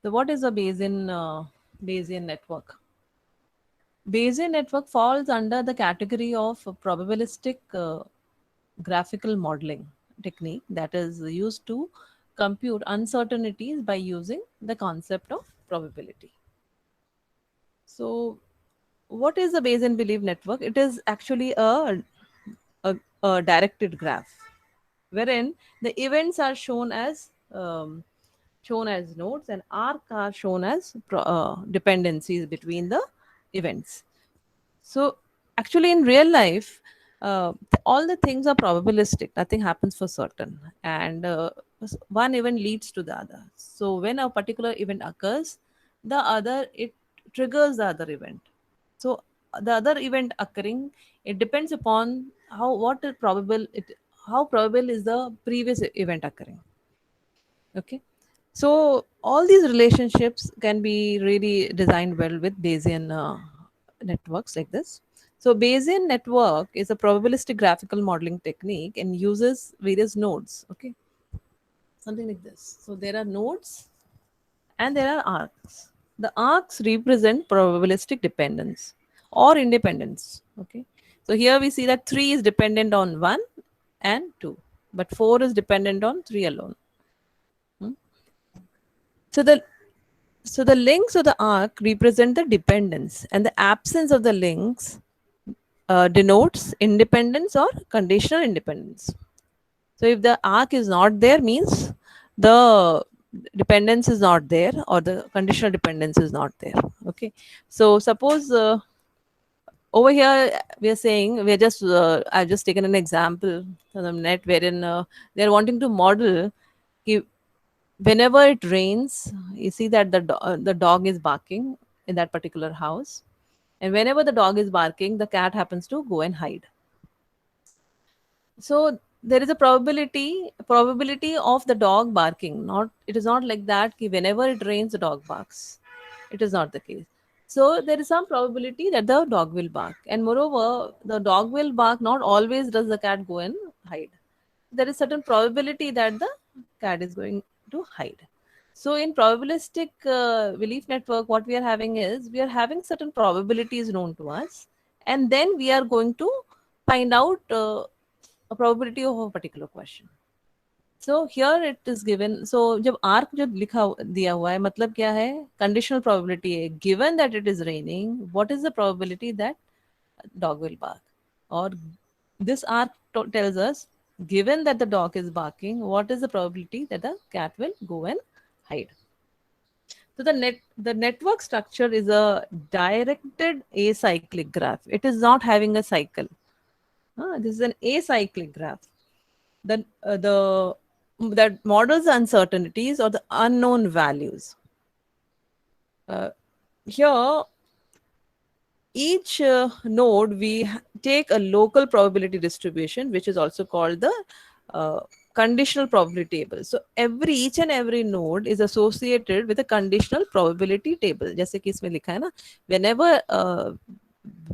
So what is a Bayesian network? Bayesian network falls under the category of probabilistic graphical modeling technique that is used to compute uncertainties by using the concept of probability. So, what is the Bayesian belief network? It is actually a directed graph wherein the events are shown as nodes and arc are shown as dependencies between the events. So actually, in real life, all the things are probabilistic. Nothing happens for certain, and one event leads to the other. So when a particular event occurs, the other it triggers the other event. So the other event occurring, it depends upon how probable is the previous event occurring. Okay. So all these relationships can be really designed well with Bayesian networks like this. So Bayesian network is a probabilistic graphical modeling technique and uses various nodes. Okay, something like this. So there are nodes and there are arcs. The arcs represent probabilistic dependence or independence. Okay, so here we see that 3 is dependent on 1 and 2, but 4 is dependent on 3 alone. Hmm? So the links of the arc represent the dependence, and the absence of the links denotes independence or conditional independence. So if the arc is not there, means the dependence is not there or the conditional dependence is not there. Okay. So suppose over here we are saying we are just I've just taken an example from the net wherein they are wanting to model ki whenever it rains, you see that the dog is barking in that particular house, and whenever the dog is barking, the cat happens to go and hide. So there is a probability of the dog barking. Not it is not like that ki whenever it rains, the dog barks. It is not the case. So there is some probability that the dog will bark, and moreover, the dog will bark. Not always does the cat go and hide. There is certain probability that the cat is going to hide. So in probabilistic belief network, what we are having is we are having certain probabilities known to us, and then we are going to find out a probability of a particular question. So here it is given. So जब arc जो दिया हुआ है मतलब क्या है, conditional probability है, given that it is raining, what is the probability that dog will bark? Or this arc tells us, given that the dog is barking, what is the probability that the cat will go and hide? So the network structure is a directed acyclic graph. It is not having a cycle. This is an acyclic graph. The that models uncertainties or the unknown values. Here, each node take a local probability distribution, which is also called the uh, conditional probability table. So each and every node is associated with a conditional probability table. जैसे कि इसमें लिखा है ना,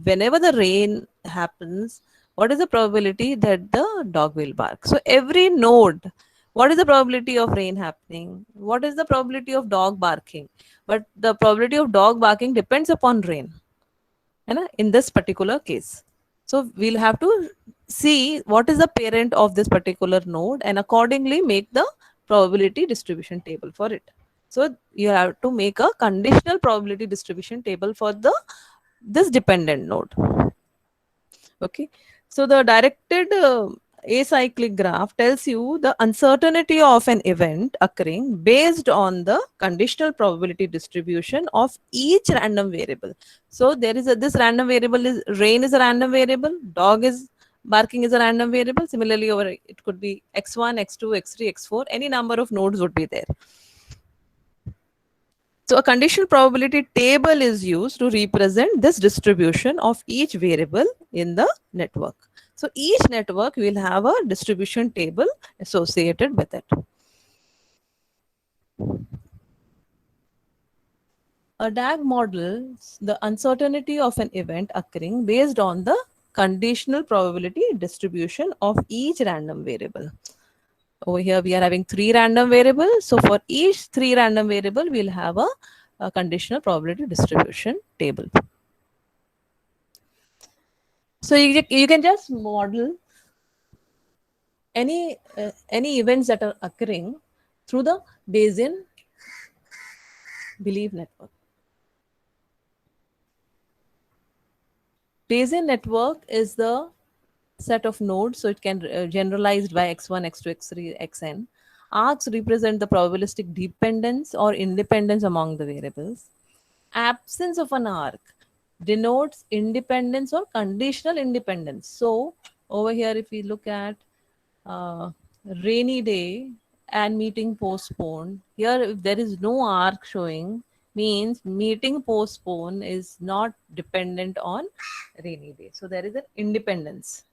whenever the rain happens, what is the probability that the dog will bark? So every node, what is the probability of rain happening? What is the probability of dog barking? But the probability of dog barking depends upon rain, है ना, in this particular case. So we'll have to see what is the parent of this particular node and accordingly make the probability distribution table for it. So you have to make a conditional probability distribution table for this dependent node. Okay. So the directed acyclic graph tells you the uncertainty of an event occurring based on the conditional probability distribution of each random variable. So there is this random variable is rain is a random variable, dog is barking is a random variable. Similarly, over it could be x1, x2, x3, x4. Any number of nodes would be there. So a conditional probability table is used to represent this distribution of each variable in the network. So each network will have a distribution table associated with it. A DAG models the uncertainty of an event occurring based on the conditional probability distribution of each random variable. Over here, we are having three random variables. So for each three random variable, we'll have a conditional probability distribution table. So you can just model any events that are occurring through the Bayesian belief network. Bayesian network is the set of nodes, so it can generalized by x1, x2, x3, xn. Arcs represent the probabilistic dependence or independence among the variables. Absence of an arc denotes independence or conditional independence. So over here, if we look at uh, rainy day and meeting postponed, here if there is no arc showing, means meeting postponed is not dependent on rainy day. So there is an independence.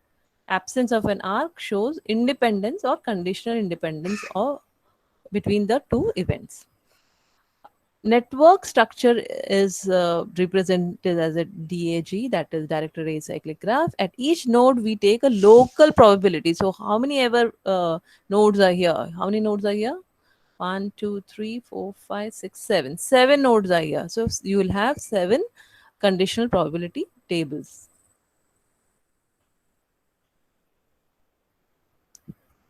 Absence of an arc shows independence or conditional independence or between the two events. Network structure is represented as a DAG, that is directed array cyclic graph. At each node, we take a local probability. So, how many ever nodes are here? How many nodes are here? One, two, three, four, five, six, seven. Seven nodes are here. So, you will have seven conditional probability tables.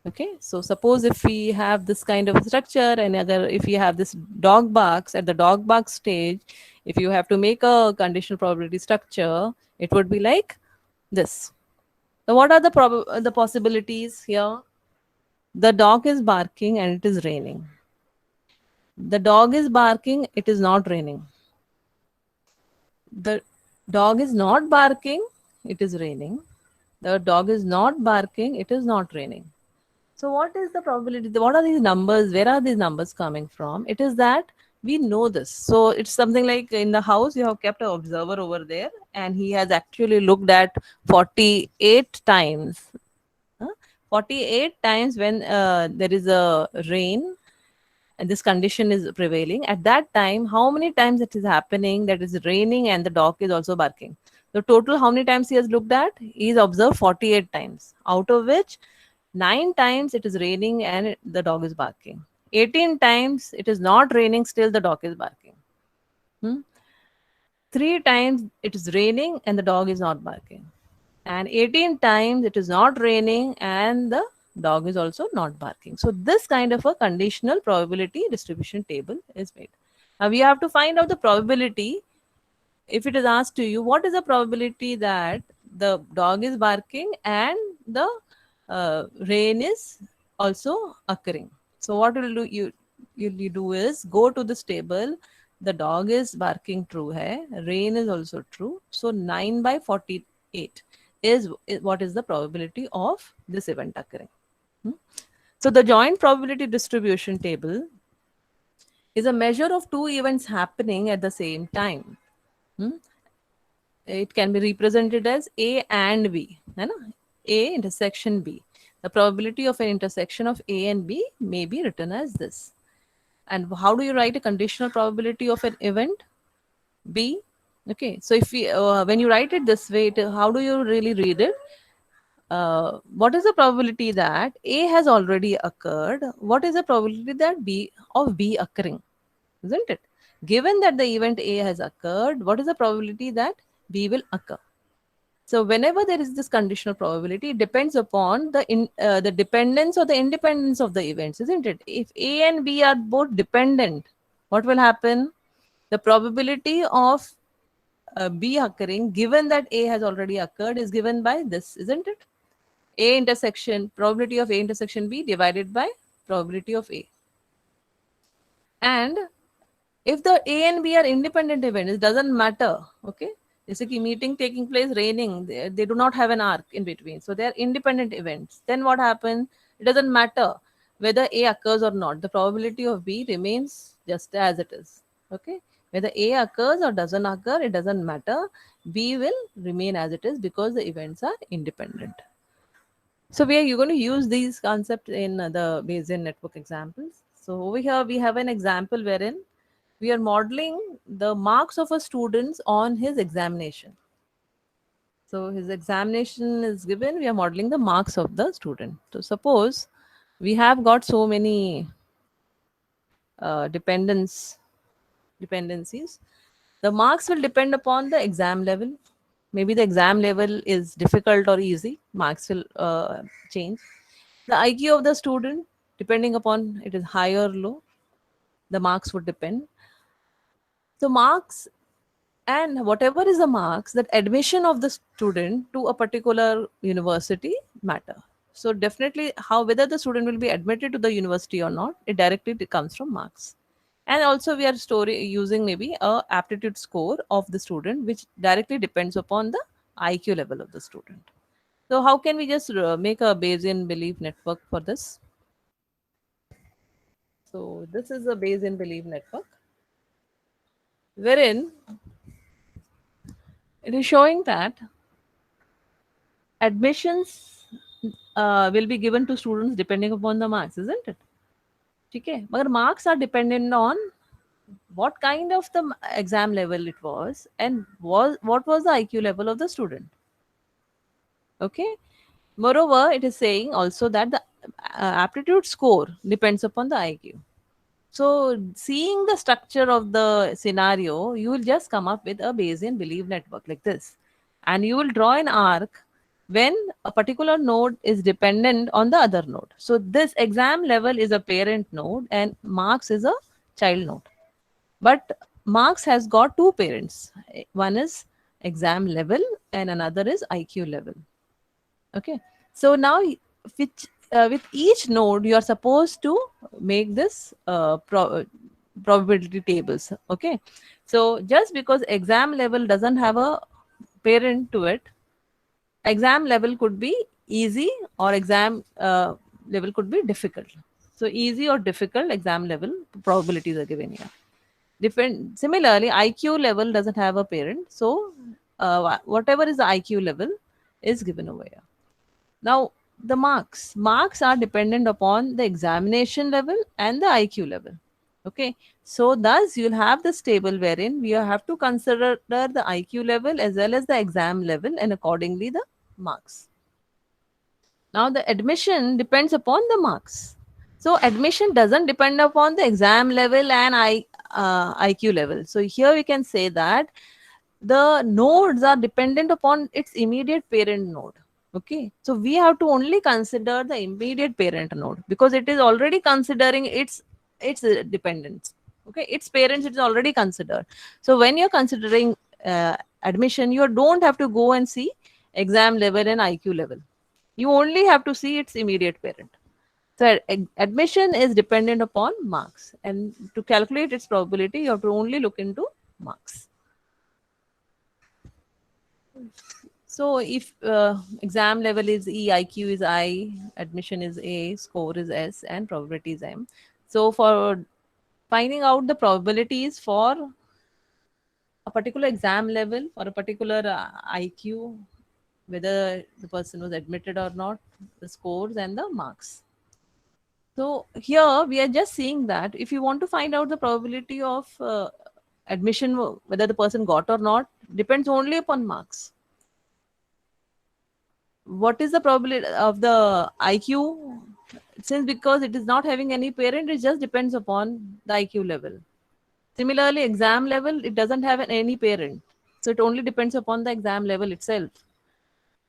Okay, so suppose if we have this kind of structure, and if we have this dog box, at the dog box stage, if you have to make a conditional probability structure, it would be like this. So what are the possibilities here? The dog is barking and it is raining. The dog is barking, it is not raining. The dog is not barking, it is raining. The dog is not barking, it is not raining. So, what is the probability? What are these numbers? Where are these numbers coming from? It is that we know this. So, it's something like in the house, you have kept an observer over there, and he has actually looked at 48 times. huh? 48 times when there is a rain and this condition is prevailing. At that time, how many times it is happening that is raining and the dog is also barking? The total, how many times he has looked at? He is observed 48 times, out of which 9 times it is raining and the dog is barking. 18 times it is not raining, still the dog is barking. Hmm? 3 times it is raining and the dog is not barking. And 18 times it is not raining and the dog is also not barking. So, this kind of a conditional probability distribution table is made. Now, we have to find out the probability. If it is asked to you, what is the probability that the dog is barking and the rain is also occurring? So what will do you do is go to this table. The dog is barking true hai, rain is also true. So 9 by 48 is what is the probability of this event occurring. Hmm? So the joint probability distribution table is a measure of two events happening at the same time. Hmm? It can be represented as A and B. है ना? A intersection B. The probability of an intersection of A and B may be written as this. And how do you write a conditional probability of an event? B. Okay. So if we, when you write it this way, how do you really read it? What is the probability that A has already occurred? What is the probability that B occurring? Isn't it? Given that the event A has occurred, what is the probability that B will occur? So whenever there is this conditional probability, it depends upon the dependence or the independence of the events, isn't it? If A and B are both dependent, what will happen? The probability of B occurring, given that A has already occurred, is given by this, isn't it? A intersection probability of A intersection B divided by probability of A. And if the A and B are independent events, it doesn't matter. Okay. जैसे कि meeting taking place raining, they do not have an arc in between. So they are independent events. Then what happens? It doesn't matter whether A occurs or not. The probability of B remains just as it is. Okay. Whether A occurs or doesn't occur, it doesn't matter. B will remain as it is because the events are independent. So we are you going to use these concepts in the Bayesian network examples. So over here we have an example wherein we are modeling the marks of a student on his examination. So his examination is given, we are modeling the marks of the student. So suppose We have got so many dependence dependencies. The marks will depend upon the exam level. Maybe the exam level is difficult or easy, marks will change. The IQ of the student, depending upon it is high or low, the marks would depend. So marks, and whatever is the marks, that admission of the student to a particular university matter. So definitely how whether the student will be admitted to the university or not, it directly comes from marks. And also we are using maybe a aptitude score of the student, which directly depends upon the IQ level of the student. So how can we just make a Bayesian belief network for this? So this is a Bayesian belief network wherein it is showing that admissions will be given to students depending upon the marks, isn't it? Okay, but marks are dependent on what kind of the exam level it was, and was what was the IQ level of the student. Okay. Moreover, it is saying also that the aptitude score depends upon the IQ. So, seeing the structure of the scenario, you will just come up with a Bayesian belief network like this. And you will draw an arc when a particular node is dependent on the other node. So, this exam level is a parent node and marks is a child node. But marks has got two parents. One is exam level and another is IQ level. Okay. So now with each node, you are supposed to make this probability tables. Okay. So just because exam level doesn't have a parent to it, exam level could be easy or exam level could be difficult. So easy or difficult exam level probabilities are given here. Different. Similarly, IQ level doesn't have a parent. So whatever is the IQ level is given over here. Now, the marks are dependent upon the examination level and the IQ level. Okay, so thus you'll have this table wherein we have to consider the IQ level as well as the exam level and accordingly the marks. Now, the admission depends upon the marks. So, admission doesn't depend upon the exam level and IQ level. So, here we can say that the nodes are dependent upon its immediate parent node. Okay, so we have to only consider the immediate parent node because it is already considering its dependents. Okay, its parents it is already considered. So when you're considering admission, you don't have to go and see exam level and IQ level. You only have to see its immediate parent. So admission is dependent upon marks, and to calculate its probability, you have to only look into marks. So if exam level is E, IQ is I, admission is A, score is S, and probability is M. So for finding out the probabilities for a particular exam level or a particular IQ, whether the person was admitted or not, the scores and the marks. So here we are just seeing that if you want to find out the probability of admission, whether the person got or not, depends only upon marks. What is the probability of the IQ? Since because it is not having any parent, it just depends upon the IQ level. Similarly, exam level, it doesn't have any parent. So it only depends upon the exam level itself.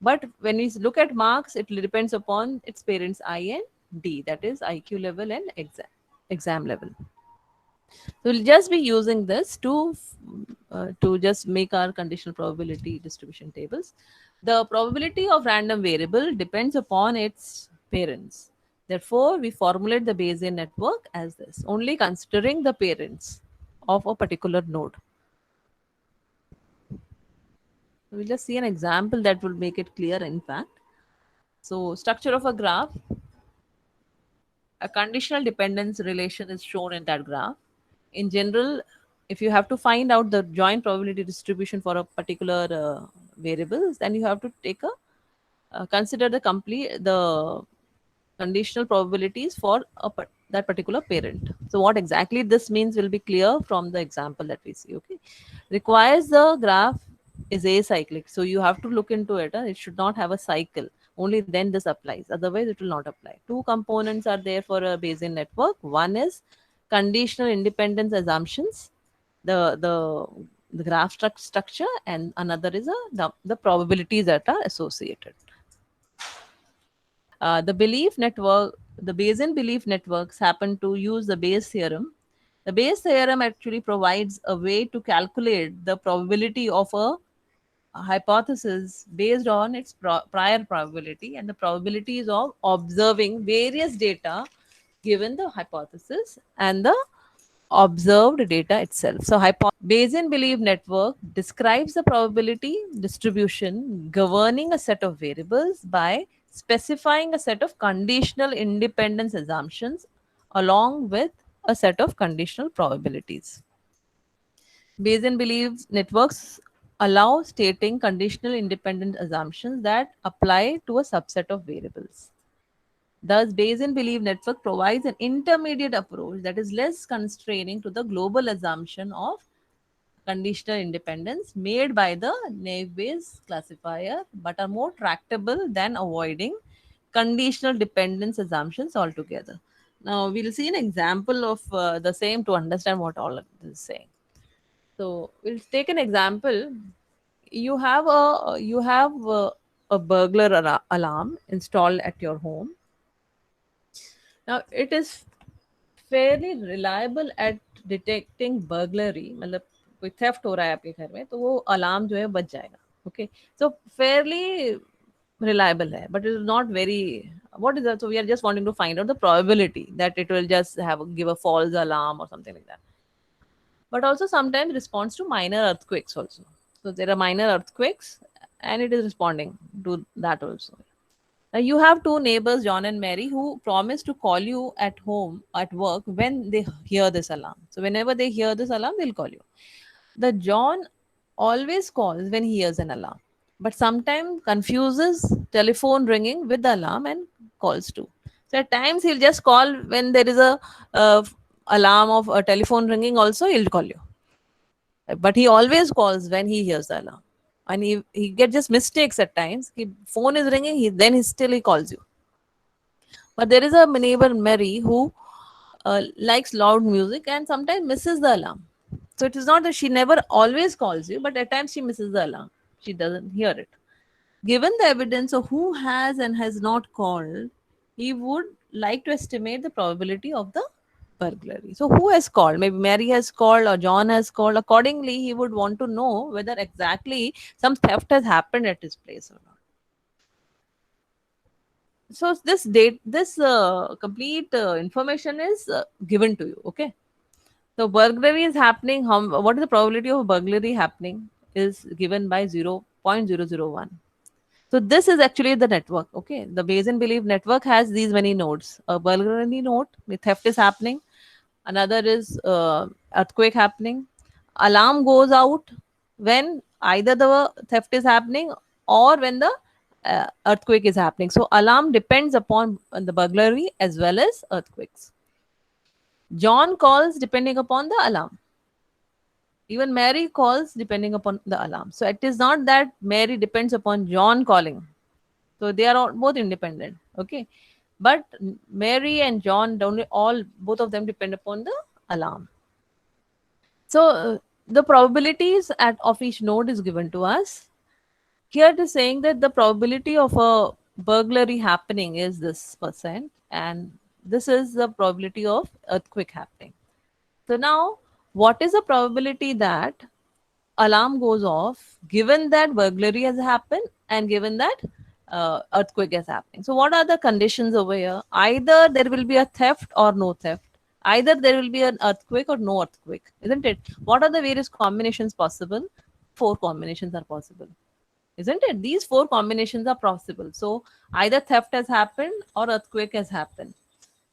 But when we look at marks, it depends upon its parents I and D, that is IQ level and exam level. So we'll just be using this to just make our conditional probability distribution tables. The probability of random variable depends upon its parents. Therefore, we formulate the Bayesian network as this, only considering the parents of a particular node. We'll just see an example that will make it clear, in fact. So, structure of a graph. A conditional dependence relation is shown in that graph. In general, if you have to find out the joint probability distribution for a particular variables, then you have to take a consider the conditional probabilities for that particular parent. So what exactly this means will be clear from the example that we see. Okay, requires the graph is acyclic, so you have to look into it. It should not have a cycle. Only then this applies. Otherwise, it will not apply. Two components are there for a Bayesian network. One is conditional independence assumptions, the the the graph structure, and another is the probabilities that are associated. The Bayesian belief networks happen to use the Bayes theorem. The Bayes theorem actually provides a way to calculate the probability of a hypothesis based on its prior probability and the probabilities of observing various data given the hypothesis and the observed data itself. So, Bayesian belief network describes the probability distribution governing a set of variables by specifying a set of conditional independence assumptions along with a set of conditional probabilities. Bayesian belief networks allow stating conditional independent assumptions that apply to a subset of variables. Thus, Bayesian belief network provides an intermediate approach that is less constraining to the global assumption of conditional independence made by the naive-Bayes classifier, but are more tractable than avoiding conditional dependence assumptions altogether. Now, we'll see an example of the same to understand what all of this is saying. So, we'll take an example. You have a burglar alarm installed at your home. Now, it is fairly reliable at detecting burglary, मतलब कोई theft हो रहा है आपके घर में तो वो अलार्म जो है बज जाएगा. ओके, सो फेयरली reliable है, but it is not very. What is that? So we are just wanting to find out the probability that it will just give a false alarm or something like that. But also sometimes responds to minor earthquakes also. So there are minor earthquakes and it is responding to that also. Now you have two neighbors, John and Mary, who promise to call you at home, at work, when they hear this alarm. So whenever they hear this alarm, they'll call you. The John always calls when he hears an alarm, but sometimes confuses telephone ringing with the alarm and calls too. So at times he'll just call when there is a alarm of a telephone ringing. Also, he'll call you, but he always calls when he hears the alarm, and he gets just mistakes at times. Phone is ringing, he calls you. But there is a neighbor, Mary, who likes loud music and sometimes misses the alarm. So it is not that she never always calls you, but at times she misses the alarm. She doesn't hear it. Given the evidence of who has and has not called, he would like to estimate the probability of the burglary. So who has called? Maybe Mary has called or John has called. Accordingly, he would want to know whether exactly some theft has happened at his place or not. So this complete information is given to you. Okay, so burglary is happening. What is the probability of burglary happening is given by 0.001. So this is actually the network. Okay, the Bayesian belief network has these many nodes. A burglary node, the theft is happening. Another is earthquake happening. Alarm goes out when either the theft is happening or when the earthquake is happening. So alarm depends upon the burglary as well as earthquakes. John calls depending upon the alarm. Even Mary calls depending upon the alarm. So it is not that Mary depends upon John calling. So they are both independent. Okay. But Mary and John don't all both of them depend upon the alarm. So the probabilities of each node is given to us. Here it is saying that the probability of a burglary happening is this percent, and this is the probability of earthquake happening. So now, what is the probability that alarm goes off given that burglary has happened and given that earthquake is happening? So what are the conditions over here? Either there will be a theft or no theft. Either there will be an earthquake or no earthquake, isn't it? What are the various combinations possible? Four combinations are possible, isn't it? These four combinations are possible. So either theft has happened or earthquake has happened,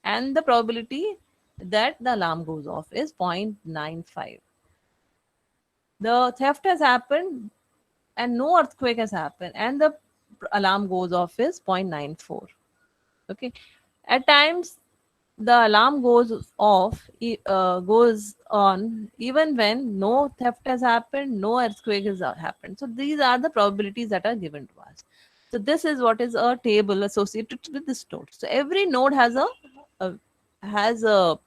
and the probability that the alarm goes off is 0.95. The theft has happened and no earthquake has happened, and the alarm goes off is 0.94. Okay, at times the alarm goes off, goes on even when no theft has happened, no earthquake has happened. So these are the probabilities that are given to us. So this is what is a table associated with this node. So every node a has a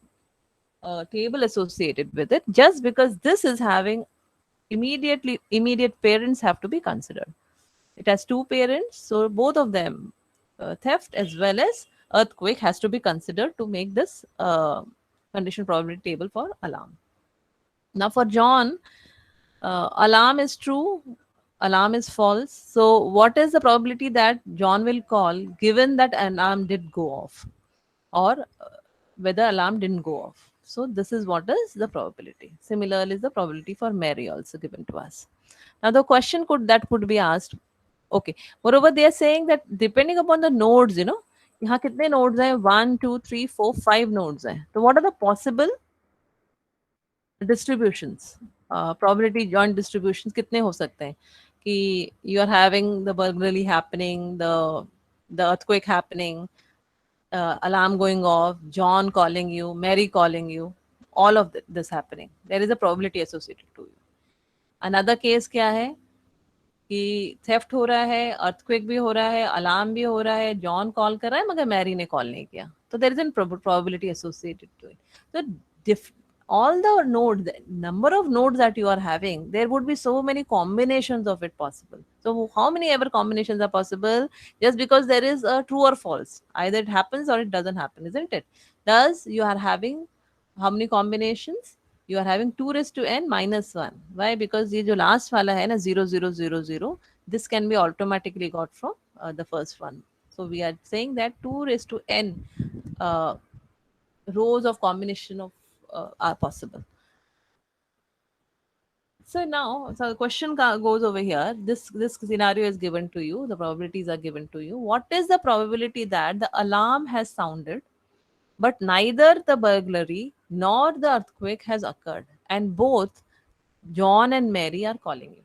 table associated with it. Just because this is having immediate parents have to be considered. It has two parents, so both of them, theft as well as earthquake, has to be considered to make this condition probability table for alarm. Now for John, alarm is true, alarm is false. So what is the probability that John will call given that an alarm did go off, or whether alarm didn't go off? So this is what is the probability. Similarly is the probability for Mary also given to us. Now the question could be asked. Okay. Moreover, they are saying that depending upon the nodes, यहाँ कितने nodes हैं? 1, 2, 3, 4, 5 nodes हैं. So what are the possible distributions? Probability joint distributions कितने हो सकते हैं? कि you are having the burglary happening, the earthquake happening, alarm going off, John calling you, Mary calling you, all of this happening. There is a probability associated to you. Another case क्या है? कि theft हो रहा है, earthquake भी हो रहा है, अलार्म भी हो रहा है, जॉन कॉल कर रहा है मगर मैरी ने कॉल नहीं किया. तो there is an probability associated to it. So all the nodes, the number of nodes that you are having, there would be so many combinations of it possible. So how many ever combinations are possible? Just because there is a true or false, either it happens or it doesn't happen, isn't it? Thus you are having how many combinations? You are having 2 raised to n minus 1. Why? Because ये जो last वाला है ना 0 0 0 0, this can be automatically got from the first one. So we are saying that 2 raised to n uh, rows of combination of are possible. So now, so the question goes over here. This scenario is given to you. The probabilities are given to you. What is the probability that the alarm has sounded, but neither the burglary nor the earthquake has occurred, and both John and Mary are calling you?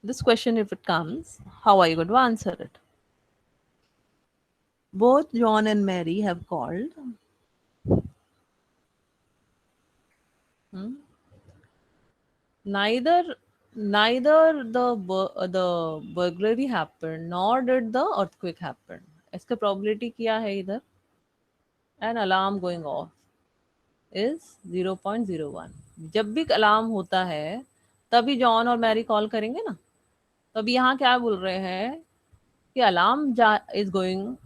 This question, if it comes, how are you going to answer it? Both John and Mary have called. Hmm? Neither the burglary happened nor did the earthquake happen. इसका probability क्या है इधर? An alarm going off is 0.01. जब भी alarm होता है तभी John और मैरी कॉल करेंगे ना. तो अभी यहाँ क्या बोल रहे हैं कि alarm is going,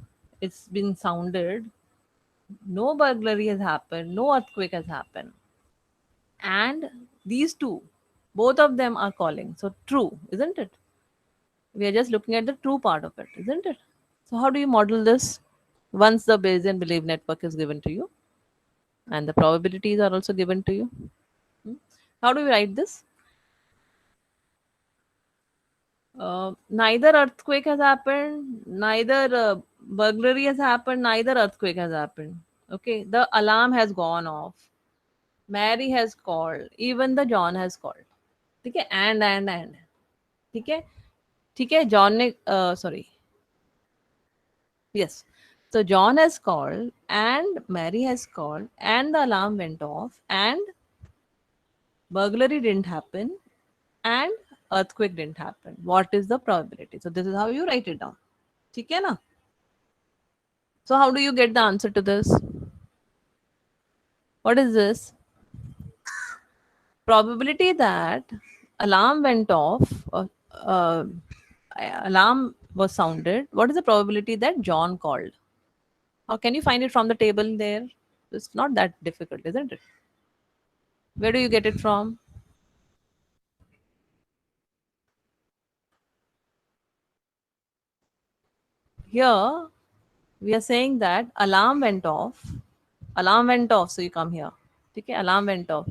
it's been sounded, no burglary has happened, no earthquake has happened, and these two, both of them are calling. So true, isn't it? We are just looking at the true part of it, isn't it? So how do you model this once the Bayesian belief network is given to you and the probabilities are also given to you? Hmm? How do we write this? Neither earthquake has happened, neither burglary has happened, neither earthquake has happened. Okay, the alarm has gone off. Mary has called, even the John has called. ठीक है, and ठीक है, ठीक है. John ने sorry, yes. So John has called and Mary has called and the alarm went off and burglary didn't happen and earthquake didn't happen. What is the probability? So this is how you write it down. ठीक है ना? So how do you get the answer to this? What is this? Probability that alarm went off, alarm was sounded. What is the probability that John called? How can you find it from the table there? It's not that difficult, isn't it? Where do you get it from? Here, we are saying that alarm went off. Alarm went off, so you come here. Okay, alarm went off.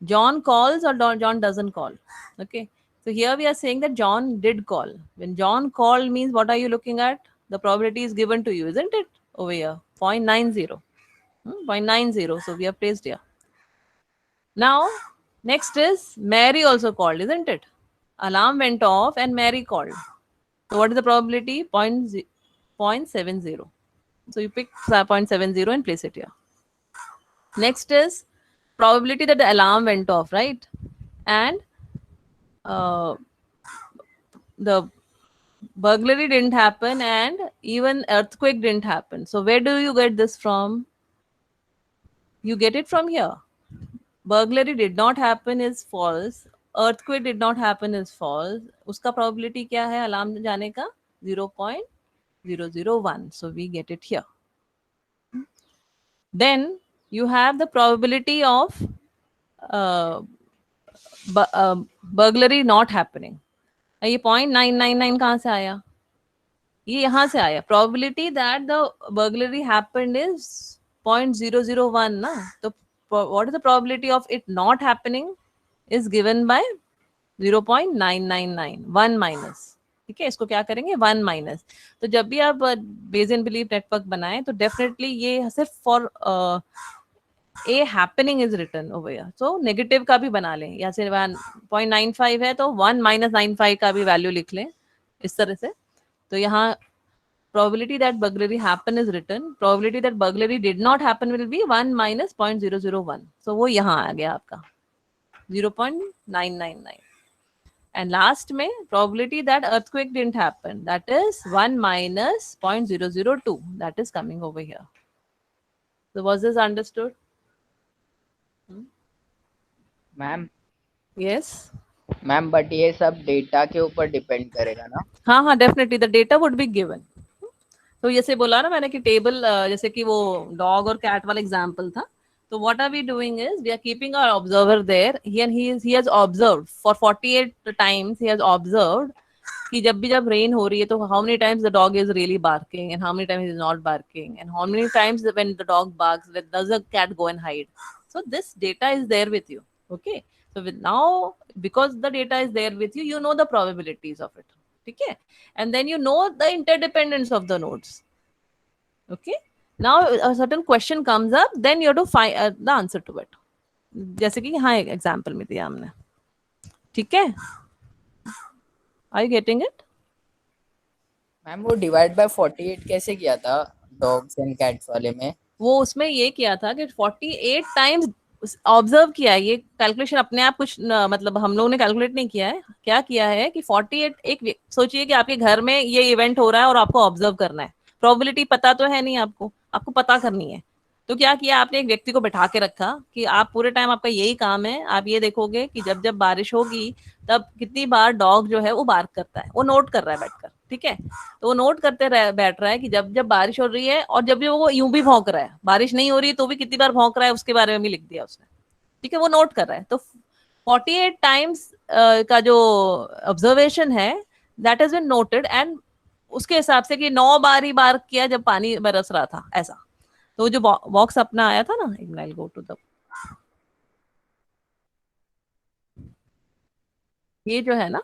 John calls or John doesn't call. Okay, so here we are saying that John did call. When John called means what are you looking at? The probability is given to you, isn't it? Over here, 0.90. 0.90. So we have placed here. Now, next is Mary also called, isn't it? Alarm went off and Mary called. So what is the probability? 0.70. So you pick 0.70 and place it here. Next is probability that the alarm went off, right? And uh, the burglary didn't happen and even earthquake didn't happen. So where do you get this from? You get it from here. Burglary did not happen is false. Earthquake did not happen is false. उसका probability क्या है alarm जाने का? 0.001. So we get it here. Then you have the probability of uh, burglary not happening. ये 0.999 कहाँ से आया? ये यहाँ से आया. Probability that the burglary happened is 0.001 ना. तो what is the probability of it not happening is given by 0.999. 1 minus. ठीक है, इसको क्या करेंगे? 1 माइनस. तो जब भी आप बेसियन बिलीफ नेटवर्क बनाएं तो डेफिनेटली ये सिर्फ for a happening is written over here. So negative का भी बना लें. यहाँ से 1.95 है तो 1 माइनस 95 का भी वैल्यू लिख लें इस तरह से. तो यहाँ probability that burglary happened is written. Probability that burglary did not happen will be 1 minus 0.001. So वो यहाँ आ गया आपका 0.999. And last में probability that earthquake didn't happen, that is 1 minus 0.002. That is coming over here. So was this understood? Ma'am. Yes. Ma'am but ये सब data के ऊपर depend करेगा ना? हाँ हाँ, definitely the data would be given. तो जैसे बोला ना मैंने कि टेबल, जैसे कि वो डॉग और कैट वाला एग्जांपल था. तो what are we doing is we are keeping our observer there. He has observed for 48 times. He has observed कि जब रेन हो रही है तो how many times the dog is really barking and how many times is not barking and how many times when the dog barks does the cat go and hide. So this data is there with you. Okay, so with now, because the data is there with you, you know the probabilities of it. Okay, and then you know the interdependence of the nodes. Okay, now a certain question comes up, then you have to find the answer to it. जैसे कि हाँ एक example में दिया हमने. ठीक है, are you getting it? Ma'am वो डिवाइड बाय 48 कैसे किया था डॉग्स एंड कैट्स वाले में? वो उसमें ये किया था कि 48 टाइम्स ऑब्जर्व किया है. ये कैलकुलेशन अपने आप कुछ मतलब हम लोगों ने कैलकुलेट नहीं किया है. क्या किया है कि 48 एक सोचिए कि आपके घर में ये इवेंट हो रहा है और आपको ऑब्जर्व करना है. प्रोबेबिलिटी पता तो है नहीं, आपको पता करनी है. तो क्या किया आपने? एक व्यक्ति को बैठा के रखा कि आप पूरे टाइम आपका यही काम है. आप ये देखोगे कि जब जब बारिश होगी तब कितनी बार डॉग जो है वो बार्क करता है. वो नोट कर रहा है बैठकर. ठीक है, तो वो नोट करते बैठ रहा है कि जब जब बारिश हो रही है और जब भी वो यूं भी भौंक रहा है. बारिश नहीं हो रही तो भी कितनी बार भौंक रहा है उसके बारे में भी लिख दिया उसने. ठीक है, वो नोट कर रहा है. तो 48 टाइम्स का जो ऑब्जर्वेशन है that has been noted and उसके हिसाब से कि 9 बार ही बार किया जब पानी बरस रहा था ऐसा. तो जो बॉक्स अपना आया था ना, I will go to the, ये जो है ना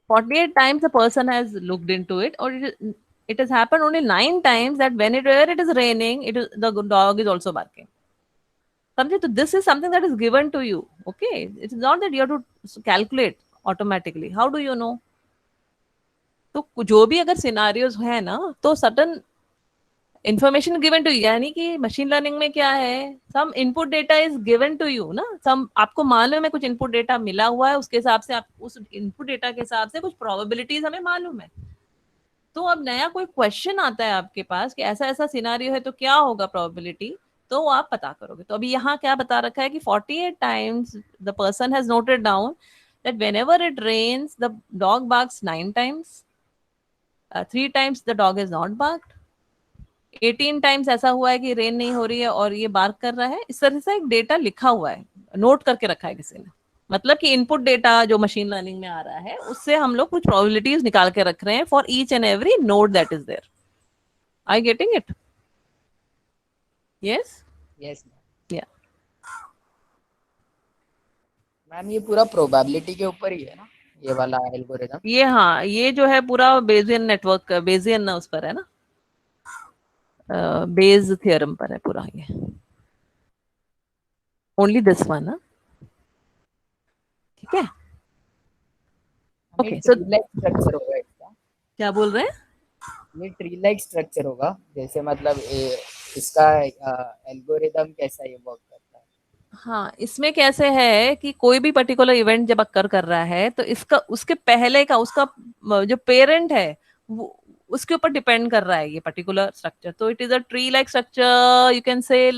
48 times a person has looked into it, or it has happened only 9 times that whenever it is raining, the dog is also barking. समझे? तो this is something that is given to you. Okay, it's not that you have to calculate automatically. How do you know? तो जो भी अगर scenarios है ना तो certain information given to you. यानी कि मशीन लर्निंग में क्या है, some input data is given to you ना. सम आपको मालूम है कुछ इनपुट डेटा मिला हुआ है, उसके हिसाब से आप उस इनपुट डेटा के हिसाब से कुछ प्रोबेबिलिटीज हमें मालूम है. तो अब नया कोई क्वेश्चन आता है आपके पास कि ऐसा ऐसा सिनारियो है तो क्या होगा प्रोबेबिलिटी, तो आप पता करोगे. तो अभी यहाँ क्या बता रखा है कि 48 times the person has noted down that whenever it rains the dog barks 9 times, 3 times the dog is not barked, 18 times ऐसा हुआ है कि रेन नहीं हो रही है और ये बार्क कर रहा है. इस तरह से एक डेटा लिखा हुआ है, नोट करके रखा है किसी ने. मतलब कि इनपुट डेटा जो मशीन लर्निंग में आ रहा है उससे हम लोग कुछ प्रोबेबिलिटीज निकाल के रख रहे हैं for each and every node that is there. I getting it? Yes yes yeah. Ma'am ये पूरा प्रोबेबिलिटी के ऊपर ही है ना ये वाला एल्गोरिथम? ये हाँ, ये जो है पूरा बेजियन नेटवर्क, बेजियन उस पर है ना, बेज थ्योरम पर है पूरा. ये ओनली दिस वन. ठीक है, ओके. सो ट्री लाइक स्ट्रक्चर होगा इसका? क्या बोल रहे हैं? ये ट्री लाइक स्ट्रक्चर होगा जैसे मतलब इसका एल्गोरिथम कैसा ये वर्क करता है? हाँ, इसमें कैसे है कि कोई भी पर्टिकुलर इवेंट जब अक्कर कर रहा है तो इसका उसके पहले का उसका जो पेरेंट है वो उसके ऊपर डिपेंड कर रहा है ये पर्टिकुलर स्ट्रक्चर। तो it is a tree like structure you can say.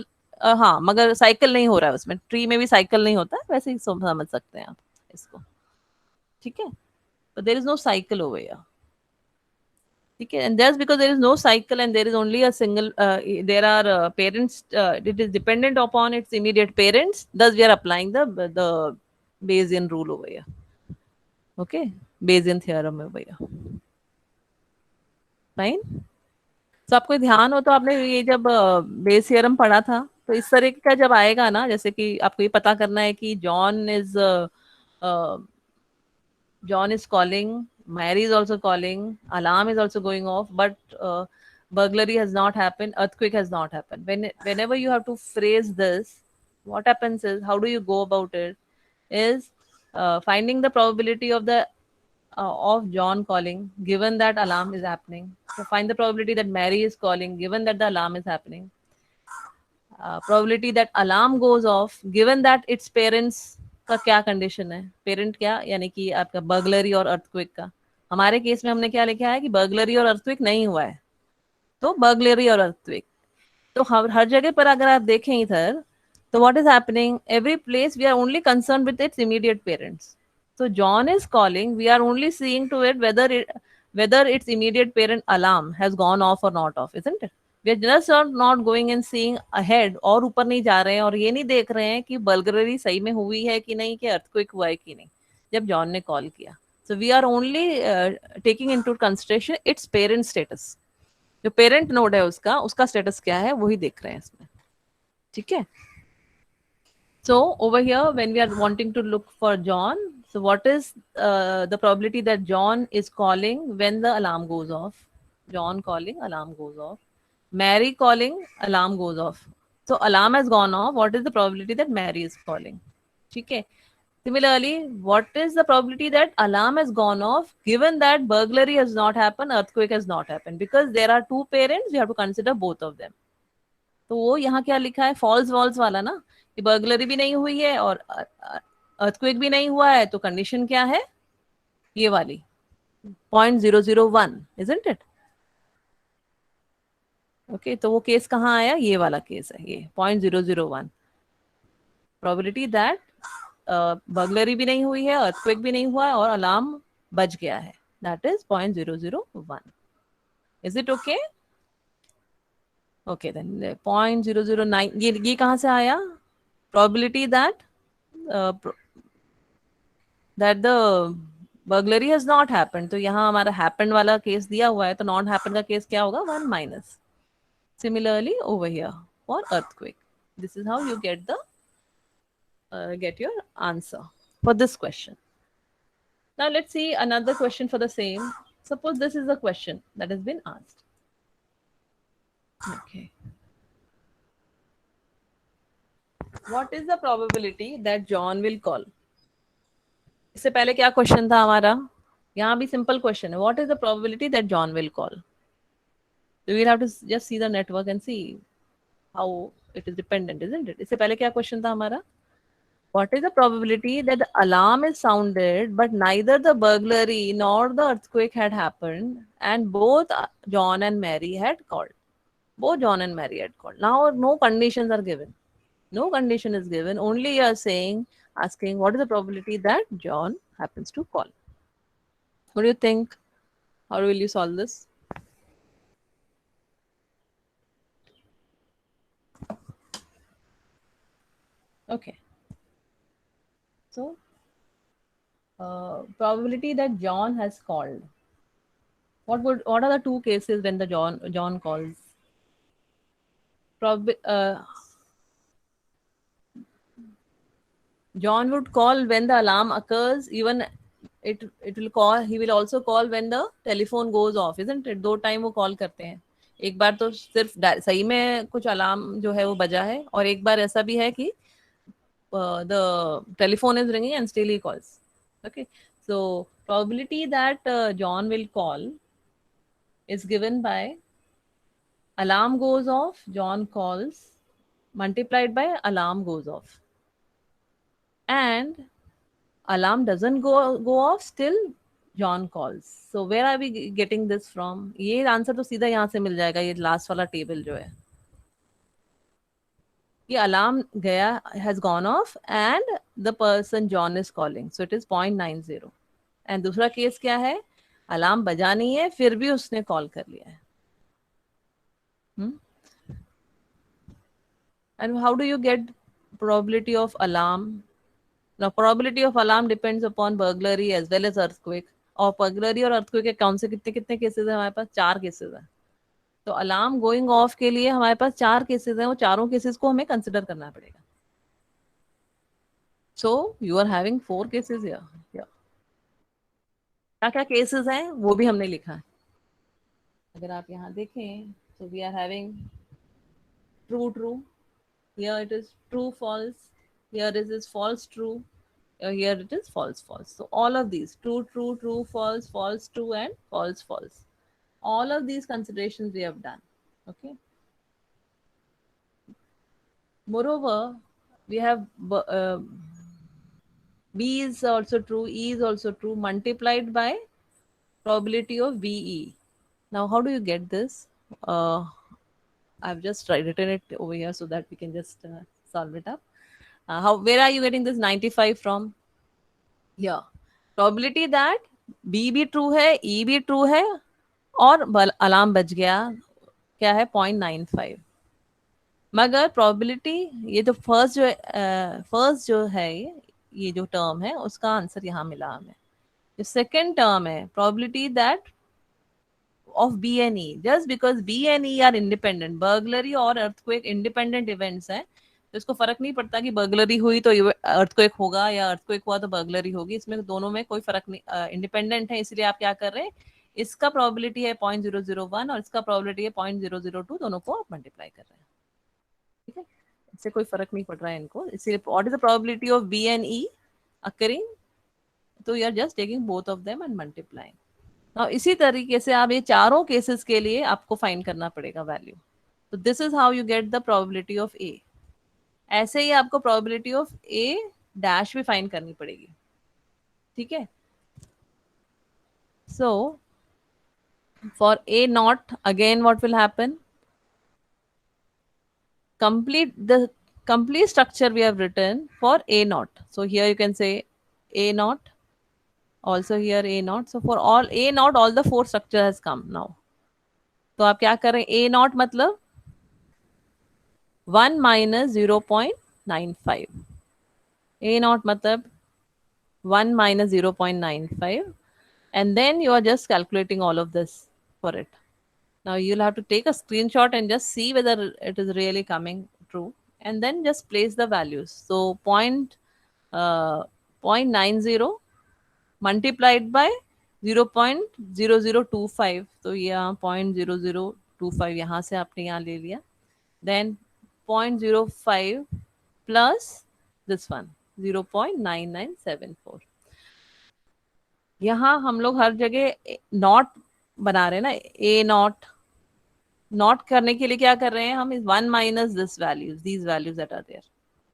हाँ, मगर साइकिल नहीं हो रहा है उसमें। ट्री में भी साइकिल नहीं होता, वैसे ही समझ सकते हैं आप इसको। ठीक है, but there is no cycle over here. ठीक है, and that's because there is no cycle and there is only a single there are parents, it is dependent upon its immediate parents, thus we are applying the Bayesian rule over here. Okay, Bayesian theorem over here. Fine. तो आपको ध्यान हो तो आपने ये जब Bayes theorem पढ़ा था तो इस तरह का जब आएगा ना, जैसे कि आपको ये पता करना है कि John is calling, Mary is also calling, alarm is also going off, but burglary has not happened, earthquake has not happened. Whenever you have to phrase this, what happens is, how do you go about it? Is finding the probability of John calling, given that alarm is happening. So find the probability that Mary is calling, given that the alarm is happening. Probability that alarm goes off given that its parents का क्या condition है। Parent क्या, यानी कि आपका burglary और earthquake का। हमारे केस में हमने क्या लिखा है कि बर्गलरी और अर्थक्वेक नहीं हुआ है, तो बर्गलरी और अर्थक्वेक। तो हर जगह पर अगर आप देखें इधर, तो what is happening, every place we are only concern with its immediate parents. So John is calling. We are only seeing to it whether its immediate parent alarm has gone off or not off, isn't it? We are just not going and seeing ahead और ऊपर नहीं जा रहे हैं और ये नहीं देख रहे हैं कि बल्गररी सही में हुई है कि नहीं, कि अर्थक्वेक हुआ है कि नहीं जब जॉन ने कॉल किया। So we are only taking into consideration its parent status। जो पेरेंट नोड है उसका उसका स्टेटस क्या है वही देख रहे हैं इसमें। ठीक है। So over here, when we are wanting to look for John, so what is the probability that John is calling when the alarm goes off? John calling, alarm goes off. Mary calling, alarm goes off. So alarm has gone off. What is the probability that Mary is calling? Okay. Similarly, what is the probability that alarm has gone off given that burglary has not happened, earthquake has not happened? Because there are two parents, we have to consider both of them. तो वो यहाँ क्या लिखा है, falls walls वाला ना, कि burglary भी नहीं हुई है और अर्थक्वेक भी नहीं हुआ है, तो कंडीशन क्या है, ये वाली 0.001, इजंट इट? ओके, तो वो केस कहाँ आया, ये वाला केस है, ये 0.001। प्रोबेबिलिटी दैट बर्गलरी भी नहीं हुई है, अर्थक्वेक भी नहीं हुआ है और अलार्म बज गया है, that is 0.001। Is it okay? Okay, then 0.009 ये कहाँ से आया, probability that the burglary has not happened। तो यहाँ हमारा happened वाला केस दिया हुआ है, तो not happened का केस क्या होगा, 1 minus। Similarly over here for earthquake, this is how you get your answer for this question। Now let's see another question for the same। Suppose this is a question that has been asked। Okay, what is the probability that John will call? इससे पहले क्या question था हमारा, यहाँ भी simple question है, what is the probability that John will call. So we'll have to just see the network and see how it is dependent, isn't it? इससे पहले क्या क्वेश्चन था हमारा, what is the probability that the alarm is sounded but neither the burglary nor the earthquake had happened and both John and Mary had called, both John and Mary had called। Now no conditions are given, no condition is given, only you are saying, asking what is the probability that John happens to call। What do you think? How will you solve this? Okay. So, probability that John has called. What are the two cases when the John calls? Prob John would call when the alarm occurs. Even it will call. He will also call when the telephone goes off, isn't it? दो time वो call करते हैं। एक बार तो सिर्फ सही में कुछ अलार्म जो है वो बजा है, और एक बार ऐसा भी है कि the telephone is ringing and still he calls। Okay, so probability that John will call is given by alarm goes off, John calls, multiplied by alarm goes off। and alarm doesn't go off still John calls. So where are we getting this from? ये answer तो सीधा यहाँ से मिल जाएगा, ये last वाला table जो है, ये अलार्म गया, has gone off and the person John is calling, so it is 0.90. And दूसरा केस क्या है, अलार्म बजा नहीं है फिर भी उसने कॉल कर लिया है. And how do you get probability of alarm? Now probability of alarm depends upon burglary as well as earthquake. और burglary और earthquake के कौन से कितने कितने केसेस है हमारे पास? 4 केसेस है. तो अलार्म गोइंग ऑफ के लिए हमारे पास 4 केसेस हैं, वो चारों केसेस को हमें कंसिडर करना पड़ेगा. So you are having 4 cases here. क्या क्या केसेस हैं वो भी हमने लिखा है. अगर आप यहाँ देखें तो we are having true true, here it is true false, here it is false true, here it is false false. So all of these true true true false false true and false false, all of these considerations we have done. Okay, moreover we have b is also true, e is also true, multiplied by probability of ve. Now how do you get this? I've just written it over here so that we can just solve it up. How, where are you getting this 95 from? Here. Probability that B भी true है, E भी true है और alarm बज गया, क्या है 0.95. मगर probability, ये जो फर्स्ट जो है ये जो टर्म है उसका आंसर यहाँ मिला हमें. जो सेकेंड टर्म है probability that of B and E, just because B and E are independent, burglary और earthquake independent events हैं, तो इसको फर्क नहीं पड़ता कि बर्गलरी हुई तो अर्थक्वेक होगा या अर्थक्वेक हुआ तो बर्गलरी होगी, इसमें दोनों में कोई फर्क नहीं, इंडिपेंडेंट है. इसलिए आप क्या कर रहे हैं, इसका प्रोबेबिलिटी है 0.001 और इसका प्रोबेबिलिटी है 0.002, दोनों को आप मल्टीप्लाई कर रहे हैं. ठीक है, इससे कोई फर्क नहीं पड़ रहा है इनको. इसलिए what is the probability of B and E occurring, तो you are just taking both of them and multiplying. Now इसी तरीके से आप ये चारों केसेस के लिए आपको फाइंड करना पड़ेगा वैल्यू. तो this is how you get the probability of A. ऐसे ही आपको प्रोबेबिलिटी ऑफ ए डैश भी फाइंड करनी पड़ेगी. ठीक है, so for A not again what will happen, complete the complete structure we have written for a naught. So here you can say a naught, also here a naught. So for all a naught, all the 4 structure has come now. तो आप क्या करें, a naught मतलब 1 minus 0.95, a naught मतलब 1 minus 0.95, and then you are just calculating all of this for it. Now you'll have to take a screenshot and just see whether it is really coming true, and then just place the values. So 0.90 multiplied by 0.0025, तो यहाँ 0.0025 यहाँ से आपने यहाँ ले लिया, then 0.05 plus this one 0.9974. यहाँ हम लोग हर जगह नॉट बना रहे हैं ना, ए नॉट. नॉट करने के लिए क्या कर रहे हैं हम, is 1 minus this values, these values that are there.